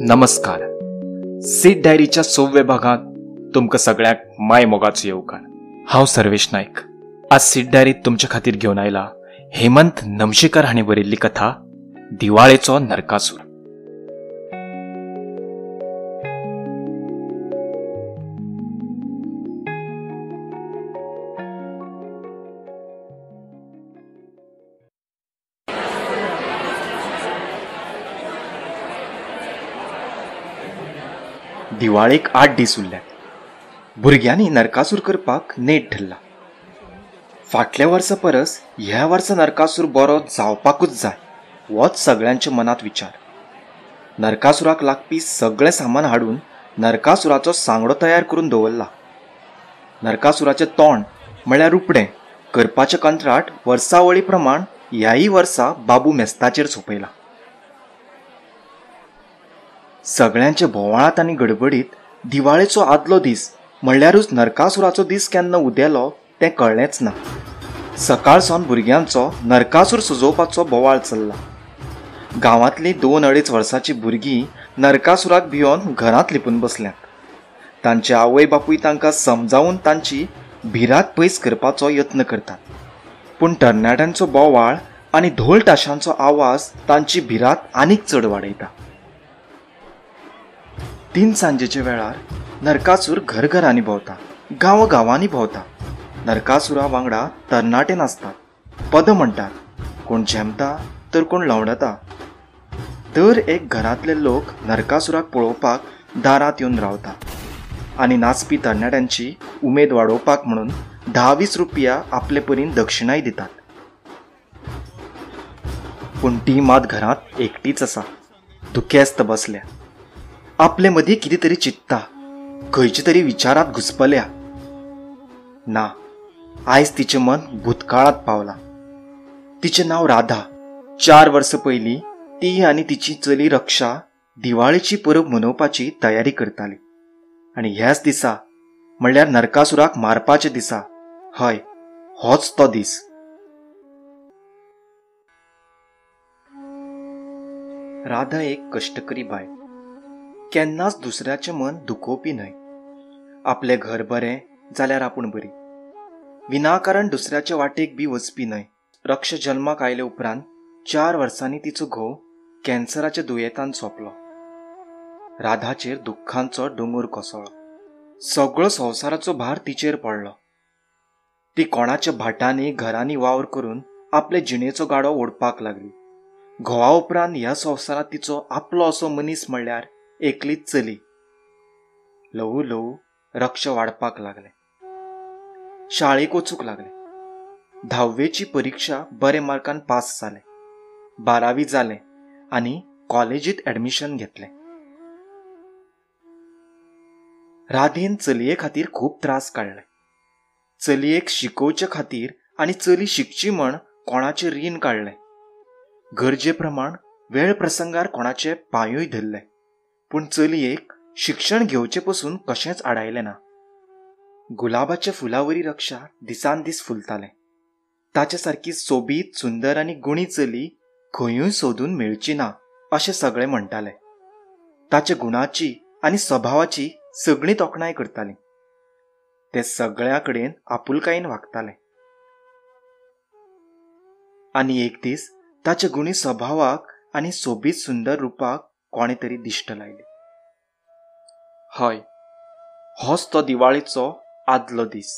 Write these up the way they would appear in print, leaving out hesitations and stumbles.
नमस्कार. सीड डायरीच्या 6व्या भागात तुमकां सगळ्याक माय मोगाचो येवकार. हांव सर्वेश नायक. आज सीड डायरीत तुमच्या खातीर घेवन आयला हेमंत नमशेकर हांणी बरयल्ली कथा दिवाळेचो नरकासूर. दिवाळेक 8 दीस उरल्यात. भुरग्यांनी नरकासूर करपाक नेट धरला. फाटल्या वर्सा परस ह्या वर्सा नरकासूर बरो जावपाकूच जाय होच सगळ्यांच्या मनात विचार. नरकासुराक लागपी सगळें सामान हाडून नरकासुराचो सांगडो तयार करून दवरला. नरकासुराचें तोंड म्हळ्यार रुपडें करपाचें कंत्राट वर्सावळी प्रमाण ह्याय वर्सा बाबू मेस्ताचेर सोपयला. सगळ्यांचे भोवाळात आनी गडबडीत दिवाळेचो आदलो दीस म्हणल्यारूच नरकासुराचो दीस केन्ना उदेलो तें कळ्ळेंच ना. सकाळसावन भुरग्यांचो नरकासूर सजोवपाचो बोवाळ चल्ला. गांवांतलीं 2-2.5 वर्सांचीं भुरगीं नरकासुराक भिवन घरांत लिपून बसल्यांत. तांचे आवय बापूय तांकां समजावून तांची भिरांत पयस करपाचो यत्न करतात. पूण तरणाट्यांचो बोवाळ आनी ढोल ताशांचो आवाज तांची भिरांत आनीक चड वाडयता. 3 सांजेच्या वेळार नरकासूर घरघरांनी भोंवता, गांवांनी भोंवता. नरकासुरा वांगडा तरणाटे नाचतात, पद म्हणटात, कोण झेमता तर कोण लवंडता. दर एक घरांतले लोक नरकासुराक पळोवपाक दारांत येवन रावता आनी नाचपी तरणाट्यांची उमेद वाडोवपाक म्हणून 10-20 रुपया आपले परीन दक्षिणाय दितात. पूण ती मात घरांत एकटीच आसा, दुखेस्त बसल्या. आपले मदीं कितें तरी चित्ता, खंयच्या तरी विचारांत घुस्पल्या. ना, आयज तिचें मन भूतकाळांत पावलां. तिचें नांव राधा. 4 वर्सां पयलीं ती आनी तिची चली रक्षा दिवाळेची परब मनोवपाची तयारी करताली. आनी ह्याच दिसा म्हणल्यार नरकासुराक मारपाच्या दिसा, हय, होच तो दीस. राधा एक कश्टकरी बाय. केन्नाच दुसऱ्याचें मन दुखोवपी न्हय. आपलें घर बरें जाल्यार आपूण बरी. विनाकारण दुसऱ्याचे वाटेक बी वचपी न्हय. रक्ष जल्माक आयले उपरांत 4 वर्सांनी तिचो घोव कॅन्सराच्या दुयेंतान सोंपलो. राधाचेर दुख्खांचो दोंगर कोसळ्ळो. सगळो संवसाराचो भार तिचेर पडलो. ती कोणाच्या भाटांनी घरांनी वावर करून आपले जिणेचो गाडो ओडपाक लागली. घोवा उपरांत ह्या संवसारांत तिचो आपलो असो मनीस म्हणल्यार एकलीच चली. ल्हवू ल्हवू रक्ष वाडपाक लागलें. शाळेक वचूंक लागलें. 10वीची परिक्षा बरे मार्कान पास जालें. 12वी जालें आनी कॉलेजींत एडमिशन घेतलें. राधेन चलये खातीर खूब त्रास काडले. चलयेक शिकोवचे खातीर आनी चली शिकची म्हण कोणाचें रीण काडलें. गरजे प्रमाण वेळ प्रसंगार कोणाचे पांयूय धरले. पूण चलयेक शिक्षण घेवचे पसून कशेंच आडायलें ना. गुलाबाच्या फुलावरी रक्षा दिसान दीस फुलतालें. ताचे सारकी सोबीत, सुंदर आनी गुणी चली खंयूय सोदून मेळची ना अशें सगळे म्हणटाले. ताचे गुणाची आनी स्वभावाची सगळीं तोखणाय करतालीं. ते सगळ्या कडेन आपुलकायेन वागताले. आनी एक दीस ताचे गुणी स्वभावाक आनी सोबीत सुंदर रुपाक कोणे तरी दिश्ट लायली. हय, होच तो दिवाळेचो आदलो दीस.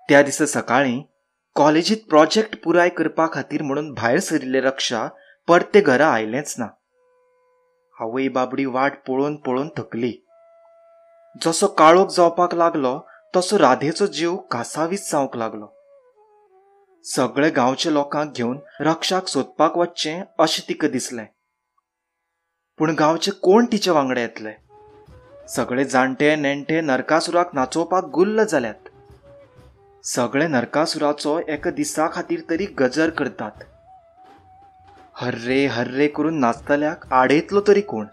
त्या दिसा सकाळीं कॉलेजींत प्रोजेक्ट पुराय करपा खातीर म्हणून भायर सरिल्ले रक्षा परते घरा आयलेंच ना. आवय बाबडी वाट पळोवन पळोवन थकली. जसो काळोख जावपाक लागलो तसो राधेचो जीव कासावीस जावंक लागलो. सगळे गांवच्या लोकांक घेवन रक्षाक सोदपाक वचचें अशें तिका दिसलें. पूण गांवचे कोण तिचे वांगडा येतले? सगळे जाणटे नेणटे नरकासुराक नाचोवपाक गुल्ल जाल्यात. सगळे नरकासुराचो एका दिसा खातीर तरी गजर करतात. हर्रे हर्रे करून नाचतल्याक आडयतलो तरी कोण?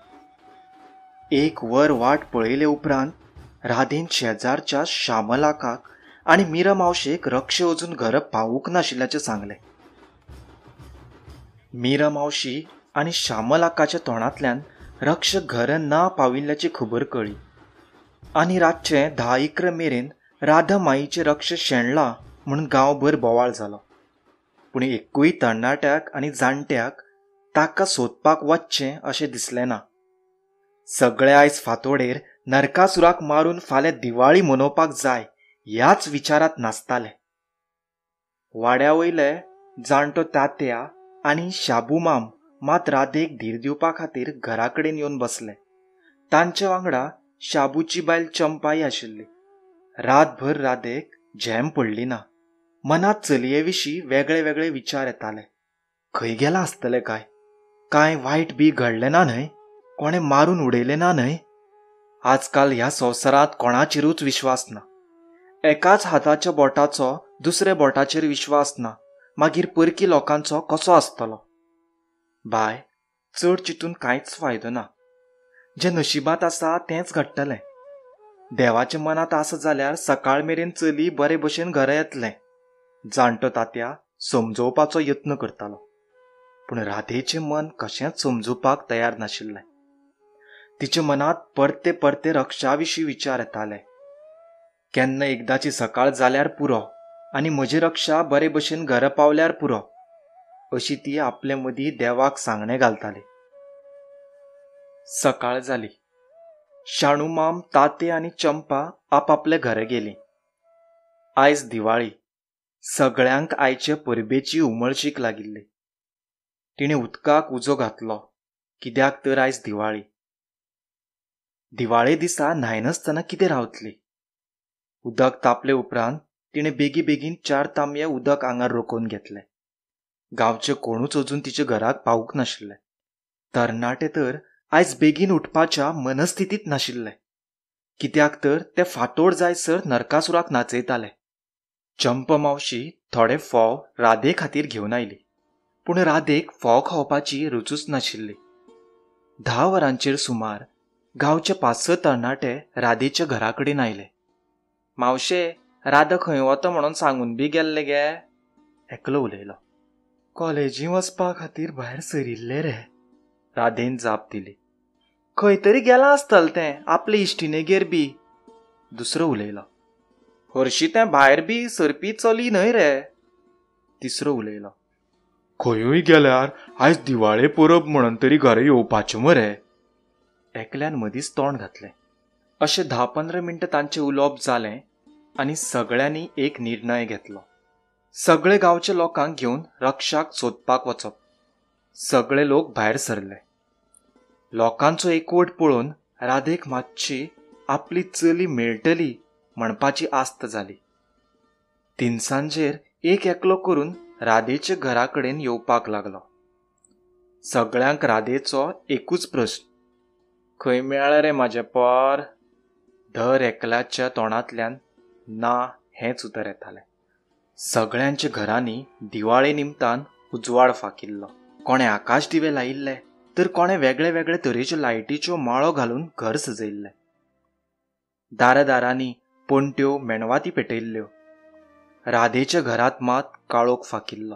एक वर वाट पळयले उपरांत राधेन शेजारच्या श्यामलाकाक आणि मीरा मावशेक रक्ष अजून घर पावूक नाशिल्ल्याचें सांगलें. मीरा मावशी आणि श्यामल आकाच्या तोंडांतल्यान रक्ष घर ना पाविल्ल्याची खबर कळ्ळी आनी रातचें 10-11 मेरेन राधा माईचें रक्ष शेणलां म्हणून गांवभर बोवाळ जालो. पूण एकूय तरणाट्याक आनी जाणट्याक ताका सोदपाक वचचें अशें दिसलें ना. सगळे आयज फांतोडेर नरकासुराक मारून फाल्यां दिवाळी मनोवपाक जाय ह्याच विचारांत नासताले. वाड्या वयले जाणटो तात्या आनी शाबू माम मात राधेक धीर दिवपा खातीर घरा कडेन येवन बसले. तांचे वांगडा शाबूची बायल चंपाई आशिल्ली. रातभर राधेक झेम पडली ना. मनांत चलये विशीं वेगळे वेगळे विचार येताले. खंय गेला आसतलें काय वायट बी घडलें ना न्हय? कोणें मारून उडयलें ना न्हय? आजकाल ह्या संवसारांत कोणाचेरूच विश्वास ना. एकाच हाताच्या बोटाचो दुसऱ्या बोटाचेर विश्वास ना, मागीर परकी लोकांचो कसो आसतलो? बाय, चड चिंतून कांयच फायदो ना. जें नशिबांत आसा तेंच घडटलें. देवाच्या मनांत आसा जाल्यार सकाळ मेरेन चली बरे भशेन घरा येतलें. जाणटो तात्या समजोवपाचो यत्न करतालो. पूण राधेचें मन कशेंच समजुपाक तयार नाशिल्लें. तिच्या मनांत परते परते रक्षा विशीं विचार येताले. केन्ना एकदाची सकाळ जाल्यार पुरो आनी म्हजी रक्षा बरे भशेन घरा पावल्यार पुरो, अशी ती आपले मदीं देवाक सांगणें घालताली. सकाळ जाली. शाणू माम, ताते आनी चंपा आपापले घरा गेलीं. आयज दिवाळी. सगळ्यांक आयचे परबेची उमळशीक लागिल्ली. तिणें उदकाक उजो घातलो, कित्याक तर आयज दिवाळी. दिवाळे दिसा न्हायनासतना कितें रावतली? उदक तापले उपरांत तिणें बेगीन 4 तांबये उदक आंगार रोखून घेतले. गांवचे कोणूच अजून तिच्या घराक पावूंक नाशिल्ले. तरणाटे तर आयज बेगीन उठपाच्या मनस्थितीत नाशिल्ले, कित्याक तर ते फांतोड जायसर नरकासुराक नाचयताले. चंपा मावशी थोडे फोव राधे खातीर घेवन आयली. पूण राधेक फोव खावपाची रुचूच नाशिल्ली. 10 वरांचेर सुमार गांवचे 5-6 तरणाटे राधेच्या घरा कडेन आयले. मावशे, राधा खंय वता म्हणून सांगून बी गेल्ले गे? एकलो उलयलो. कॉलेजी वचपा खातीर भायर सरिल्ले रे, राधेन जाप दिली. खंय तरी गेला आसतलें तें आपले इश्टिणेगेर बी, दुसरो उलयलो. हरशीं तें भायर बी सरपी चली न्हय रे, तिसरो उलयलो. खंयूय गेल्यार आयज दिवाळे परब म्हणून तरी घरा येवपाचें मरे, एकल्यान मदींच तोंड घातलें. अशें 10-15 मिनटां तांचें उलोवप जालें आनी सगळ्यांनी एक निर्णय घेतलो. सगळे गांवच्या लोकांक घेवन रक्षाक सोदपाक वचप. सगळे लोक भायर सरले. लोकांचो एकवट पळोवन राधेक मातशी आपली चली मेळटली म्हणपाची आस्त जाली. तिनसांजेर एक एकलो करून राधेच्या घरा कडेन येवपाक लागलो. सगळ्यांक राधेचो एकूच प्रस्न, खंय मेळ्ळें रे म्हाजें पोर? दर एकल्याच्या तोंडांतल्यान ना हेंच उतर येतालें. सगळ्यांच्या घरांनी दिवाळे निमतान उजवाड फाकिल्लो. कोणे आकाश दिवे लायिल्ले, तर कोणे वेगळे वेगळे तरेच्यो लायटीच्यो माळो घालून घर सजयल्लें. दारांनी पणट्यो, मेणवाती पेटयल्ल्यो. राधेच्या घरांत मात काळोख फाकिल्लो.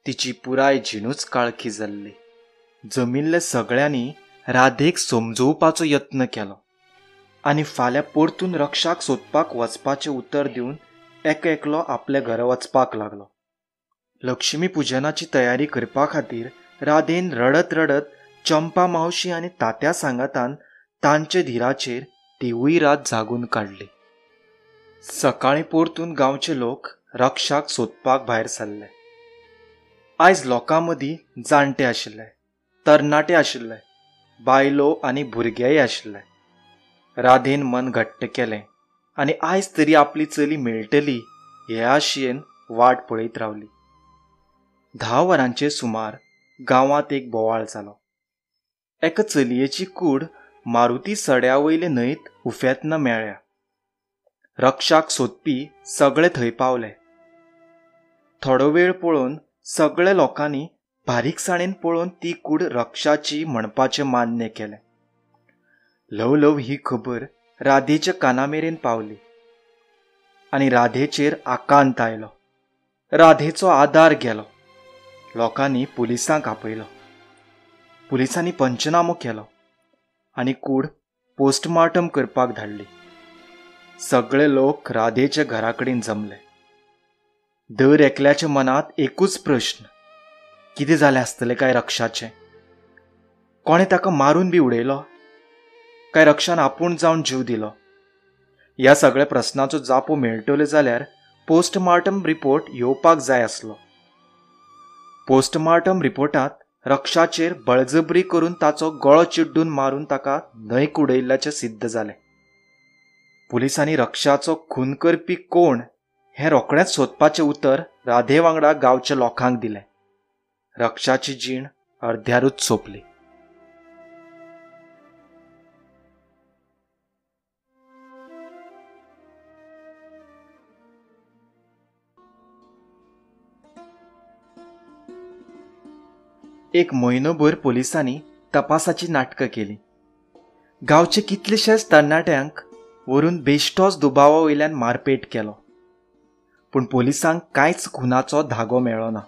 तिची पुराय जिणूच काळखी जाल्ली. जमिल्ले सगळ्यांनी राधेक समजोवपाचो यत्न केलो आनी फाल्यां परतून रक्षाक सोदपाक वचपाचें उतर दिवन एकलो आपल्या घरा वचपाक लागलो. लक्ष्मी पुजनाची तयारी करपा खातीर राधेन रडत रडत चंपा मावशी आनी तात्या सांगातान तांचे धीराचेर तिवूय रात जागून काडली. सकाळीं परतून गांवचे लोक रक्षाक सोदपाक भायर सरले. आयज लोकां मदीं जाणटे आशिल्ले, तरणाटे आशिल्ले, बायलो आनी भुरगेय आशिल्ले. राधेन मन घट्ट केलें आनी आयज तरी आपली चली मेळटली हे आशेन वाट पळयत रावली. 10 वरांचे सुमार गांवांत एक बोवाळ जालो. एका चलयेची कूड मारुती सड्या वयले न्हंयत उफेतना मेळ्ळ्या. रक्षाक सोदपी सगळे थंय पावले. थोडो वेळ पळोवन सगळे लोकांनी बारीकसाणेन पळोवन ती कूड रक्षाची म्हणपाचें मान्य केलें. ल्हव ल्हव ही खबर राधेच्या काना मेरेन पावली. आनी राधेचेर आकांत आयलो. राधेचो आदार गेलो. लोकांनी पुलिसांक आपयलो. पुलिसांनी पंचनामो केलो आनी कूड पोस्टमार्टम करपाक धाडली. सगळे लोक राधेच्या घरा कडेन जमले. दर एकल्याच्या मनात एकूच प्रश्न, कितें जालें आसतलें काय रक्षाचें? कोणें ताका मारून बी उडयलो काय रक्षान आपूण जावन जीव दिलो? ह्या सगळ्या प्रस्नाचो जापो मेळटलो जाल्यार पोस्टमार्टम रिपोर्ट येवपाक जाय आसलो. पोस्टमार्टम रिपोर्टांत रक्षाचेर बळजबरी करून ताचो गळो चिड्डून मारून ताका न्हंयक उडयल्ल्याचें सिद्ध जालें. पुलिसांनी रक्षाचो खून करपी कोण हें रोखडेंच सोदपाचें उतर राधे वांगडा गांवच्या लोकांक दिलें. रक्षाची जीण अर्द्यारूच सोंपली. एक म्हयनोभर पुलिसांनी तपासाची नाटकां केली. गांवचे कितलेशेच तरणाट्यांक व्हरून बेश्टोच दुबावा वयल्यान मारपेट केलो. पूण पुलिसांक कांयच खुनाचो धागो मेळ्ळो ना.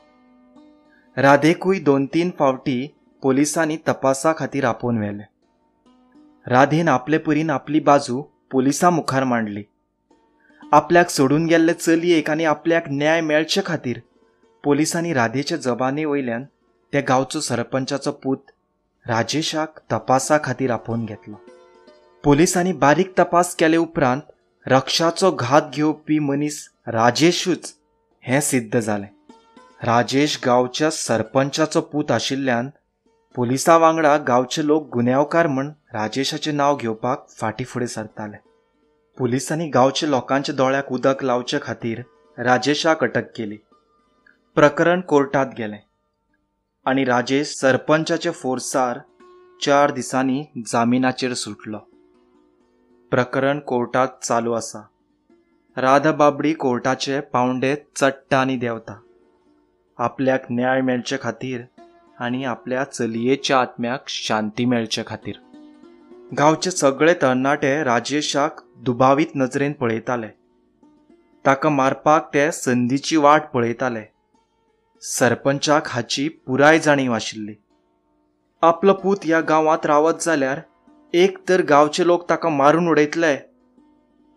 राधेकूय 2-3 फावटी पुलिसांनी तपासा खातीर आपोवन व्हेलें. राधेन आपले परीन आपली बाजू पुलिसां मुखार मांडली. आपल्याक सोडून गेल्ले चलयेक आनी आपल्याक न्याय मेळचे खातीर पुलिसांनी राधेच्या जबाने वयल्यान त्या गांवचो सरपंचाचो पूत राजेशाक तपासा खातीर आपोवन घेतलो. पुलिसांनी बारीक तपास केले उपरांत रक्षाचो घात घेवपी मनीस राजेशूच हें सिद्ध जालें. राजेश गांवच्या सरपंचाचो पूत आशिल्ल्यान पुलिसां वांगडा गांवचे लोक गुन्यांवकार म्हूण राजेशाचें नांव घेवपाक फाटीं फुडें सरताले. पुलिसांनी गांवच्या लोकांच्या दोळ्याक उदक लावचे खातीर राजेशाक अटक केली. प्रकरण कोर्टांत गेलें आनी राजेश सरपंचाच्या फोर्सार 4 दिसांनी जामिनाचेर सुटलो. प्रकरण कोर्टांत चालू आसा. राधा बाबडी कोर्टाचे पावंडे चडटा आनी देंवता. आपल्याक न्याय मेळचे खातीर आनी आपल्या चलयेच्या आत्म्याक शांती मेळचे खातीर. गांवचे सगळे तरणाटे राजेशाक दुबावीत नजरेन पळयताले. ताका मारपाक ते संदीची वाट पळयताले. सरपंचाक हाची पुराय जाणीव आशिल्ली. आपलो पूत ह्या गांवांत रावत जाल्यार एक तर गांवचे लोक ताका मारून उडयतले,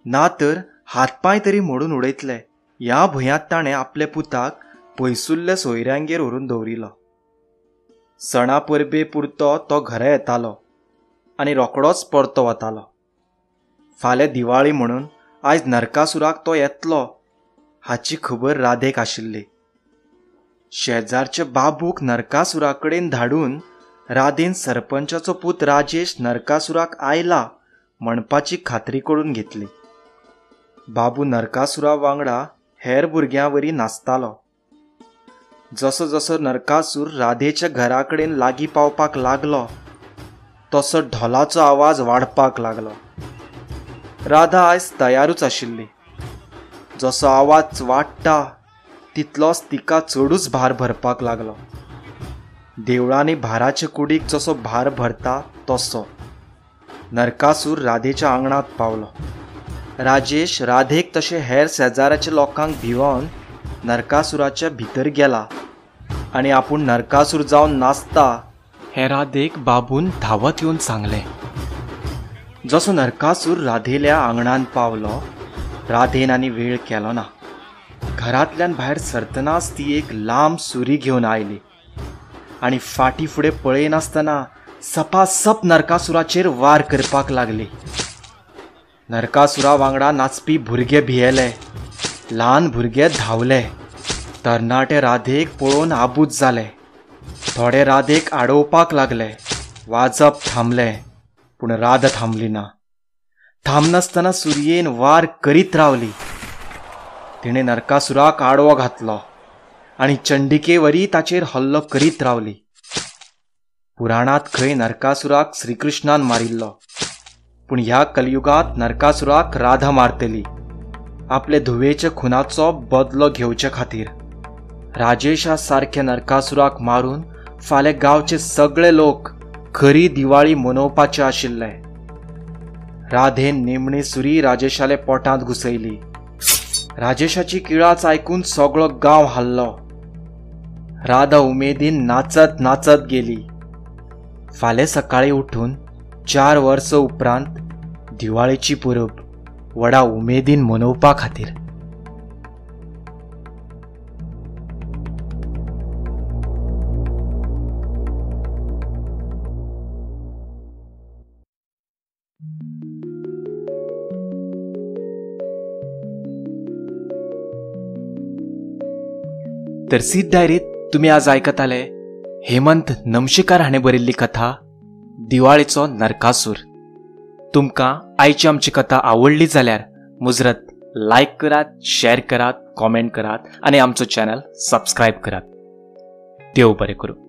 ना तर हातपांय तरी मोडून उडयतले. ह्या भंयांत ताणें आपल्या पुताक पयसुल्ल्या सोयऱ्यांगेर व्हरून दवरिलो. सणा परबे पुरतो तो घरा येतालो आनी रोखडोच परतो वतालो. फाल्यां दिवाळी म्हणून आयज नरकासुराक तो येतलो हाची खबर राधेक आशिल्ली. शेजारच्या बाबूक नरकासुरा कडेन धाडून राधेन सरपंचाचो पूत राजेश नरकासुराक आयला म्हणपाची खात्री करून घेतली. बाबू नरकासुरा वांगडा हेर भुरग्यांवरी नाचतालो. जसो जसो नरकासूर राधेच्या घरा कडेन लागीं पावपाक लागलो तसो ढोलाचो आवाज वाडपाक लागलो. राधा आयज तयारूच आशिल्ली. जसो आवाज वाडटा तितलोच तिका चडूच भार भरपाक लागलो. देवळांनी भाराचे कुडीक जसो भार भरता तसो. नरकासूर राधेच्या आंगणांत पावलो. राजेश राधेक तशे हेर शेजाराच्या लोकांक भिवून नरकासुराच्या भितर गेला आनी आपूण नरकासूर जावन नाचता हें राधेक बाबून धांवत येवन सांगलें. जसो नरकासूर राधेल्या आंगणांत पावलो, राधेन आनी वेळ केलो ना. घरांतल्यान भायर सरतनाच ती एक लांब सुरी घेवन आयली आनी फाटीं फुडें पळयनासतना सपासप नरकासुराचेर वार करपाक लागली. नरकासुरा वांगडा नाचपी भुरगे भियेले. ल्हान भुरगे धांवले. तरणाटे राधेक पळोवन आबूज जाले. थोडे राधेक आडोवपाक लागले. वाजप थांबलें, पूण राधा थांबली ना. थांबनासतना सुरयेन वार करीत रावली. तिणें नरकासुराक आडवो घातलो आनी चंडिकेवरी ताचेर हल्लो करीत रावली. पुराणांत खंय नरकासुराक श्रीकृष्णान मारिल्लो, पूण ह्या कलियुगांत नरकासुराक राधा मारतली आपले धुवेच्या खुनाचो बदलो घेवचे खातीर. राजेशा सारख्या नरकासुराक मारून फाल्यां गांवचे सगळे लोक खरी दिवाळी मनोवपाचे आशिल्ले. राधेन निमणी सुरी राजेशाले पोटांत घुसयली राजेशाची किळाच ऐकून सगळो गाव हल्लो. राधा उमेदीन नाचत नाचत गेली. फाल्यां सकाळी उठून 4 वर्स उपरांत दिवाळेची परब व्हडा उमेदीन मनोवपा खातीर. तर सीद डायरीत तुम्ही आज आयकताले हेमंत नमशेकार हाणें बरयल्ली कथा दिवाळेचो नरकासूर. तुमकां आयची आमची कथा आवडली जाल्यार मुजरत लायक करात, शेअर करात, कॉमेंट करात आणि आमचो चॅनल सबस्क्राईब करात. देव बरें करूं.